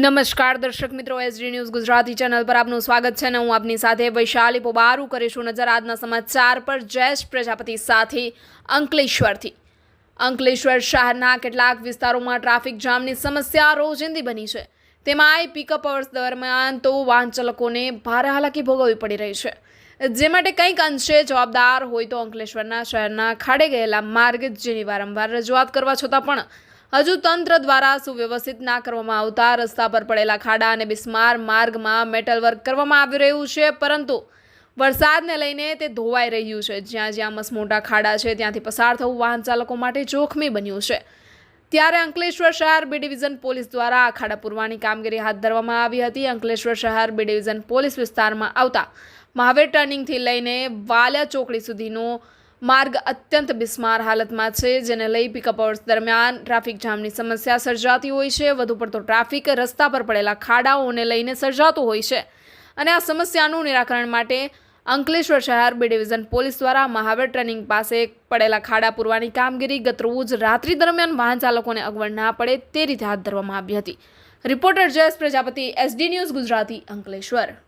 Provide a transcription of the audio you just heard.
નમસ્કાર દર્શક મિત્રો, એસડી ન્યૂઝ ગુજરાતી ચેનલ પર આપનું સ્વાગત છે અને હું આપની સાથે વૈશાલી પોબારું કરીશું નજર આજના સમાચાર પર। જયેશ પ્રજાપતિ સાથે અંકલેશ્વર શહેરના કેટલાક વિસ્તારોમાં ટ્રાફિક જામની સમસ્યા રોજિંદી બની છે। તેમાંય પિકઅપ અવર્સ દરમિયાન તો વાહન ચાલકોને ભારે હાલાકી ભોગવવી પડી રહી છે। જે માટે કંઈક અંશે જવાબદાર હોય તો અંકલેશ્વરના શહેરના ખાડે ગયેલા માર્ગ, જેની વારંવાર રજૂઆત કરવા છતાં પણ હજુ તંત્ર દ્વારા સુવ્યવસ્થિત ના કરવામાં આવતા રસ્તા પર પડેલા ખાડા અને બિસ્માર માર્ગમાં મેટલ વર્ક કરવામાં આવી રહ્યું છે, પરંતુ વરસાદને લઈને તે ધોવાઈ રહ્યું છે। જ્યાં જ્યાં મસમોટા ખાડા છે ત્યાંથી પસાર થવું વાહન ચાલકો માટે જોખમી બન્યું છે। ત્યારે અંકલેશ્વર શહેર બી ડિવિઝન પોલીસ દ્વારા આ ખાડા પૂરવાની કામગીરી હાથ ધરવામાં આવી હતી। અંકલેશ્વર શહેર બી ડિવિઝન પોલીસ વિસ્તારમાં આવતા મહાવીર ટર્નિંગથી લઈને વાલિયા ચોકડી સુધીનો માર્ગ અત્યંત બિસ્માર હાલતમાં છે, જેને લઈ પિકઅપ અવર્સ દરમિયાન ટ્રાફિક જામની સમસ્યા સર્જાતી હોય છે। વધુ પડતો ટ્રાફિક રસ્તા પર પડેલા ખાડાઓને લઈને સર્જાતો હોય છે અને આ સમસ્યાનું નિરાકરણ માટે અંકલેશ્વર શહેર બી ડિવિઝન પોલીસ દ્વારા મહાવીર ટર્નિંગ પાસે પડેલા ખાડા પૂરવાની કામગીરી ગત રોજ રાત્રિ દરમિયાન વાહન ચાલકોને અગવડ ના પડે તે રીતે હાથ ધરવામાં આવી હતી। Reporter Jayesh Prajapati, SD news Gujarati, Ankleshwar.